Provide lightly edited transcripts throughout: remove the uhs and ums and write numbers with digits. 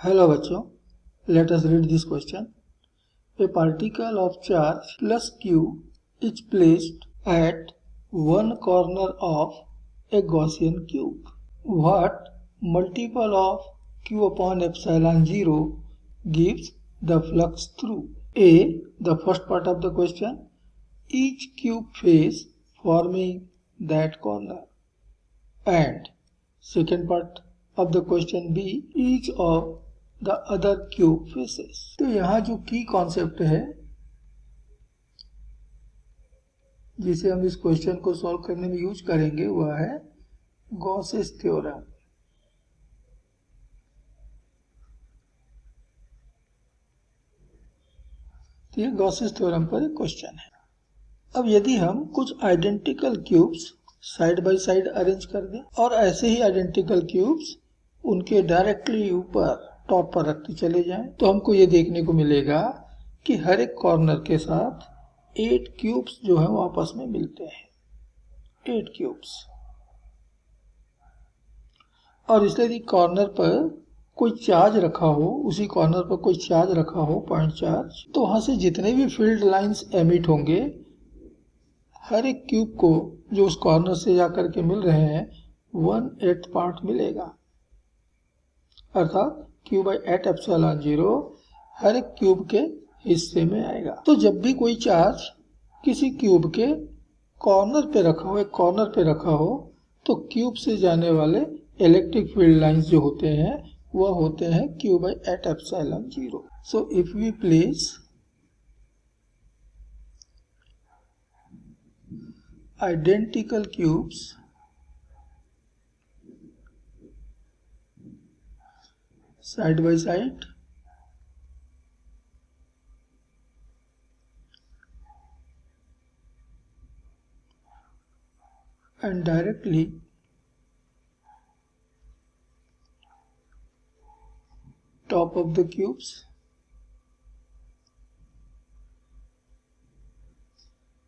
Hello बच्चों, let us read this question. A particle of charge plus q is placed at one corner of a Gaussian cube. What multiple of q upon epsilon 0 gives the flux through? A. The first part of the question, each cube face forming that corner. And second part of the question B, each of the other cube faces. तो यहाँ जो की concept है जिसे हम इस question को solve करने में यूज करेंगे वह है गॉसेस थ्योरम। तो ये गॉसेस थ्योरम पर एक क्वेश्चन है। अब यदि हम कुछ identical cubes side by side arrange कर दें और ऐसे ही आइडेंटिकल क्यूब्स उनके डायरेक्टली ऊपर टॉप पर रखते चले जाएं, तो हमको ये देखने को मिलेगा कि हर एक कॉर्नर के साथ 8 क्यूब्स जो है वो आपस में मिलते हैं, 8 क्यूब्स। और इसलिए यदि कॉर्नर पर कोई चार्ज रखा हो, उसी कॉर्नर पर कोई चार्ज रखा हो, पॉइंट चार्ज, तो वहां से जितने भी फील्ड लाइंस एमिट होंगे हर एक क्यूब को जो उस कॉर्नर से जाकर के मिल रहे हैं 1/8 पार्ट मिलेगा, अर्थात q बाई 8 एप्सिलॉन 0 हर एक क्यूब के हिस्से में आएगा। तो जब भी कोई चार्ज किसी क्यूब के कॉर्नर पे रखा हो, एक कॉर्नर पे रखा हो, तो क्यूब से जाने वाले इलेक्ट्रिक फील्ड लाइंस जो होते हैं वह होते हैं q by 8 epsilon 0। So if we place identical cubes side by side and directly top of the cubes,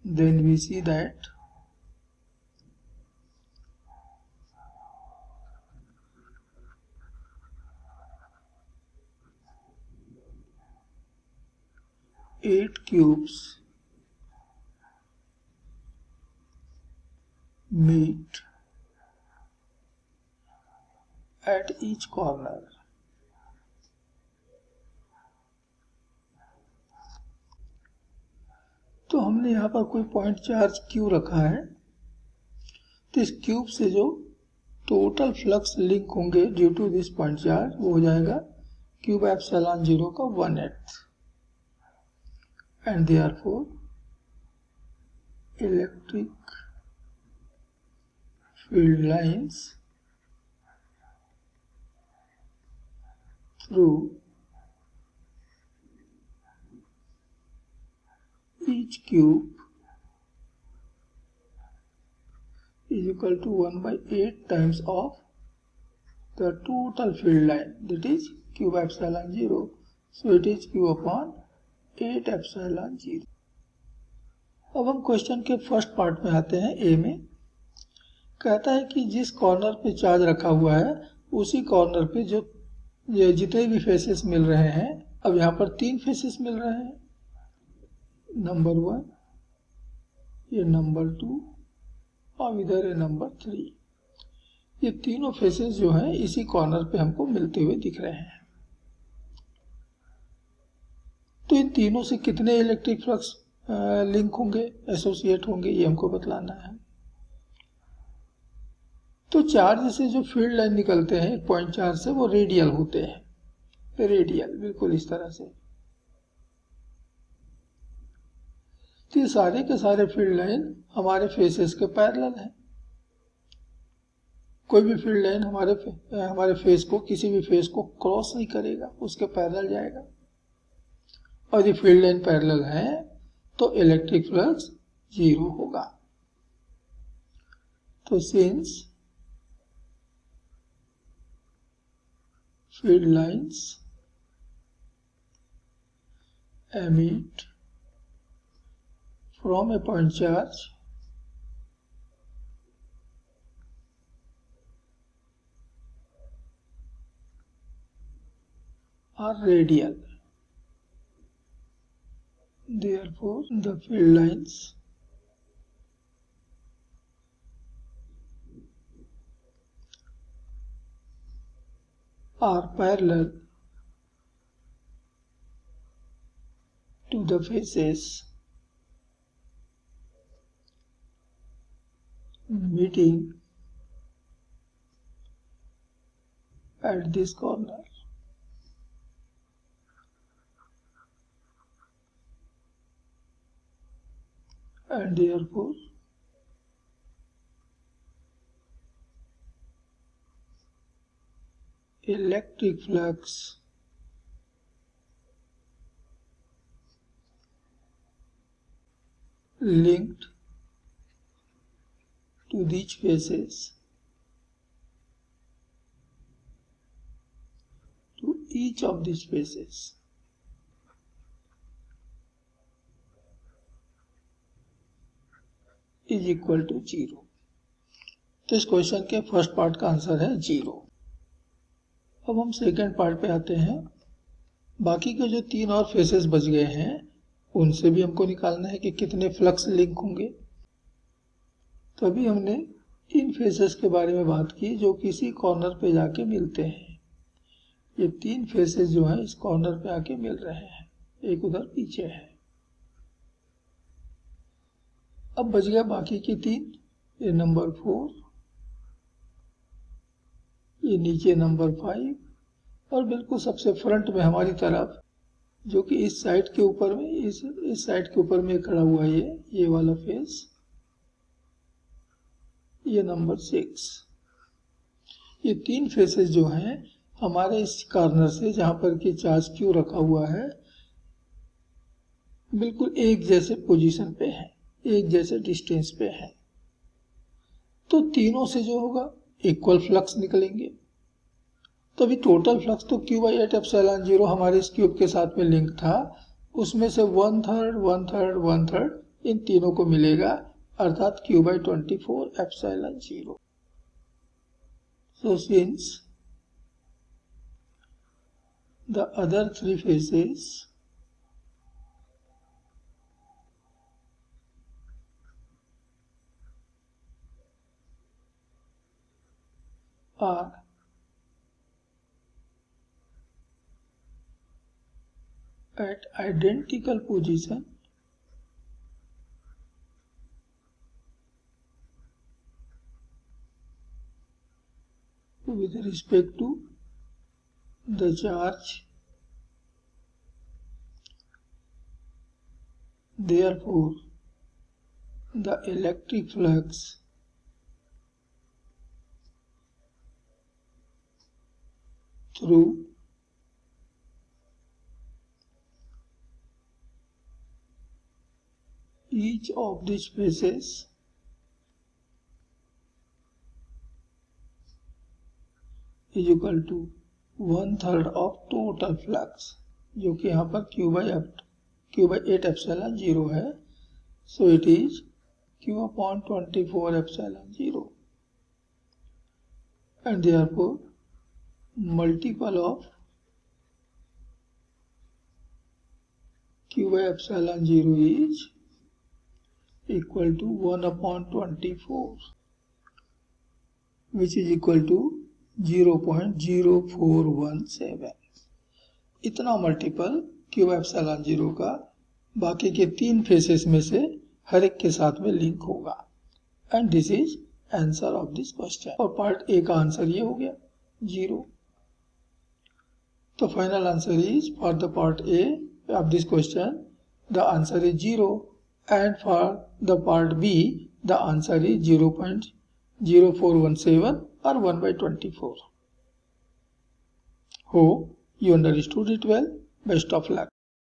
then we see that eight cubes meet at each corner. तो हमने यहाँ पर कोई पॉइंट चार्ज क्यू रखा है, तो इस cube से जो टोटल फ्लक्स लिंक होंगे due to this point charge वो हो जाएगा q बाई एप्सिलॉन 0 का 1/8 and therefore electric field lines through each cube is equal to 1/8 times of the total field line, that is q by epsilon 0. So it is q upon 8 epsilon 0. अब हम question के first part में आते हैं, ए में। कहता है कि जिस कॉर्नर पे चार्ज रखा हुआ है उसी कॉर्नर पे जो ये जितने भी फेसेस मिल रहे हैं, अब यहाँ पर 3 फेसेस मिल रहे हैं, नंबर 1, ये नंबर 2 और इधर है नंबर 3। ये तीनों फेसेस जो हैं इसी कॉर्नर पे हमको मिलते हुए दिख रहे हैं। तो इन तीनों से कितने इलेक्ट्रिक फ्लक्स लिंक होंगे, एसोसिएट होंगे, ये हमको बतलाना है। तो चार्ज से जो फील्ड लाइन निकलते हैं एक पॉइंट चार्ज से वो रेडियल होते हैं, रेडियल बिल्कुल इस तरह से। तो ये सारे के सारे फील्ड लाइन हमारे फेसेस के पैरेलल हैं। कोई भी फील्ड लाइन हमारे फेस को, किसी भी फेस को क्रॉस नहीं करेगा, उसके पैरेलल जाएगा। और ये फील्ड लाइन पैरेलल है तो इलेक्ट्रिक फ्लक्स 0 होगा। तो since field lines emit from a point charge are radial. Therefore, the field lines are parallel to the faces meeting at this corner. And therefore, electric flux linked to these faces to each of these faces is equal to 0. तो इस question के first part का answer है 0. अब हम second part पे आते हैं. बाकी के जो 3 और फेसेस बच गए हैं उनसे भी हमको निकालना है कि कितने फ्लक्स लिंक होंगे. तो अभी हमने इन फेसेस के बारे में बात की जो किसी कॉर्नर पे जाके मिलते हैं. ये 3 फेसेस जो हैं इस कॉर्नर पे आके मिल रहे हैं, एक उधर पीछे है. अब बच गया बाकी की 3. ये नंबर 4, ये नीचे नंबर 5 और बिल्कुल सबसे फ्रंट में हमारी तरफ जो कि इस साइड के ऊपर में इस साइड के ऊपर में खड़ा हुआ है ये वाला फेस, ये नंबर 6. ये 3 फेसेस जो हैं हमारे इस कॉर्नर से जहां पर कि चार्ज क्यू रखा हुआ है बिल्कुल एक जैसे पोजीशन पे है, एक जैसे डिस्टेंस पे है. तो तीनों से जो होगा इक्वल फ्लक्स निकलेंगे. तो अभी टोटल फ्लक्स तो Q/8 एप्सिलॉन 0 हमारे इस क्यूब के साथ में लिंक था, उसमें से 1/3 1/3 1/3 इन तीनों को मिलेगा, अर्थात Q/24 epsilon 0. So since the other 3 phases are at identical position with respect to the charge, therefore the electric flux through each of these phases is equal to 1/3 of total flux, जो कि यहाँ पर Q/8 epsilon 0 है. So it is Q/24 epsilon 0 and therefore multiple of Q/epsilon 0 is equal to 1/24, which is equal to 0.0417. इतना multiple Q/epsilon 0 का बाकी के 3 faces में से हर एक के साथ में लिंक होगा. And this is answer of this question. और पार्ट ए का आंसर ये हो गया 0. तो final answer is for the part A of this question the answer is 0 and for the part B the answer is 0.0417 or 1/24. Hope you understood it well. Best of luck.